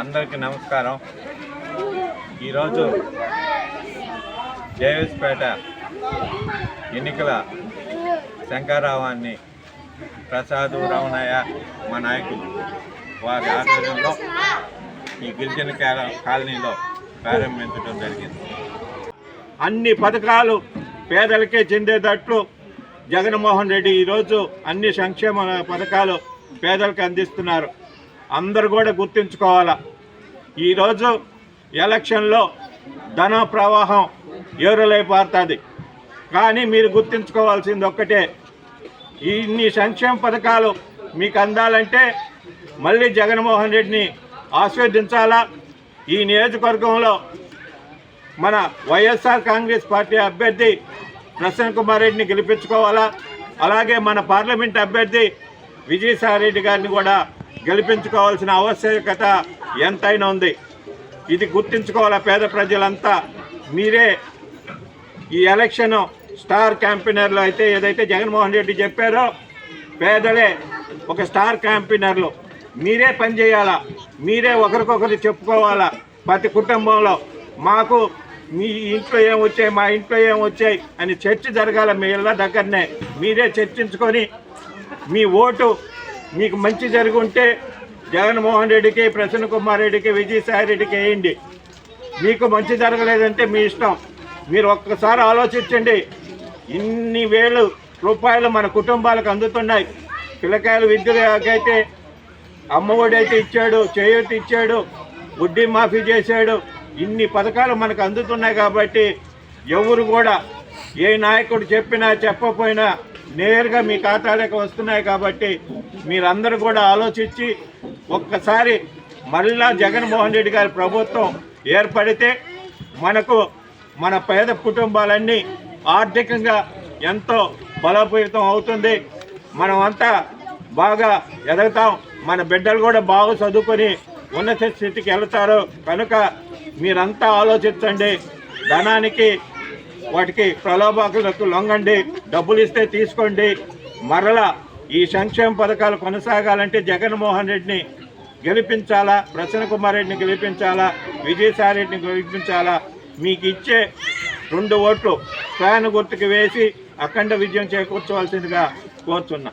అందరికీ నమస్కారం. ఈరోజు జేవిస్పేట ఎన్నికల శంకరరావాన్ని ప్రసాద్ రమణయ్య మా నాయకులు వారి ఆధ్వర్యంలో ఈ గిరిజన కాలనీలో ప్రారంభించడం జరిగింది. అన్ని పథకాలు పేదలకే చెందేటట్లు జగన్మోహన్ రెడ్డి ఈరోజు అన్ని సంక్షేమ పథకాలు పేదలకు అందిస్తున్నారు. అందరూ కూడా గుర్తుంచుకోవాలా, ఈరోజు ఎలక్షన్లో ధన ప్రవాహం ఏరులై పారుతుంది. కానీ మీరు గుర్తుంచుకోవాల్సింది ఒక్కటే, ఇన్ని సంక్షేమ పథకాలు మీకు అందాలంటే మళ్ళీ జగన్మోహన్ రెడ్డిని ఆస్వాదించాలా. ఈ నియోజకవర్గంలో మన వైఎస్ఆర్ కాంగ్రెస్ పార్టీ అభ్యర్థి ప్రసన్న కుమార్ రెడ్డిని గెలిపించుకోవాలా. అలాగే మన పార్లమెంట్ అభ్యర్థి విజయసాయి రెడ్డి గారిని కూడా గెలిపించుకోవాల్సిన ఆవశ్యకత ఎంతైనా ఉంది. ఇది గుర్తుంచుకోవాలా పేద ప్రజలంతా. మీరే ఈ ఎలక్షన్ స్టార్ క్యాంపెయినర్లు అయితే ఏదైతే జగన్మోహన్ రెడ్డి చెప్పారో పేదలే ఒక స్టార్ క్యాంపెయినర్లు. మీరే పనిచేయాలా, మీరే ఒకరికొకరు చెప్పుకోవాలా. ప్రతి కుటుంబంలో మాకు మీ ఇంట్లో ఏం వచ్చాయి, మా ఇంట్లో ఏం వచ్చాయి అని చర్చ జరగాల. మీ ఇళ్ళ దగ్గరనే మీరే చర్చించుకొని మీ ఓటు మీకు మంచి జరిగి ఉంటే జగన్మోహన్ రెడ్డికి, ప్రసన్న కుమార్ రెడ్డికి, విజయసాయి రెడ్డికి వేయండి. మీకు మంచి జరగలేదంటే మీ ఇష్టం. మీరు ఒక్కసారి ఆలోచించండి. ఇన్ని వేలు రూపాయలు మన కుటుంబాలకు అందుతున్నాయి. పిల్లకాయలు విద్యకైతే అమ్మఒడి అయితే ఇచ్చాడు, చేయూత ఇచ్చాడు, వడ్డీ మాఫీ చేశాడు. ఇన్ని పథకాలు మనకు అందుతున్నాయి కాబట్టి ఎవరు కూడా ఏ నాయకుడు చెప్పినా చెప్పకపోయినా నేరుగా మీ ఖాతాలోకి వస్తున్నాయి. కాబట్టి మీరందరూ కూడా ఆలోచించి ఒక్కసారి మళ్ళా జగన్మోహన్ రెడ్డి గారి ప్రభుత్వం ఏర్పడితే మనకు మన పేద కుటుంబాలన్నీ ఆర్థికంగా ఎంతో బలోపేతం అవుతుంది. మనమంతా బాగా ఎదుగుతాం. మన బిడ్డలు కూడా బాగా చదువుకొని ఉన్నత స్థితికి వెళ్తారు. కనుక మీరంతా ఆలోచించండి. ధనానికి వాటికి ప్రలోభాలకు లొంగండి. డబ్బులు ఇస్తే తీసుకోండి. మరలా ఈ సంక్షేమ పథకాలు కొనసాగాలంటే జగన్మోహన్ రెడ్డిని గెలిపించాలా, ప్రసన్న కుమార్ రెడ్డిని గెలిపించాలా, విజయసాయి రెడ్డిని గెలిపించాలా. మీకు ఇచ్చే 2 ఓట్లు ఫ్యాన్ గుర్తుకు వేసి అఖండ విజయం చేకూర్చవలసిందిగా కోరుతున్నా.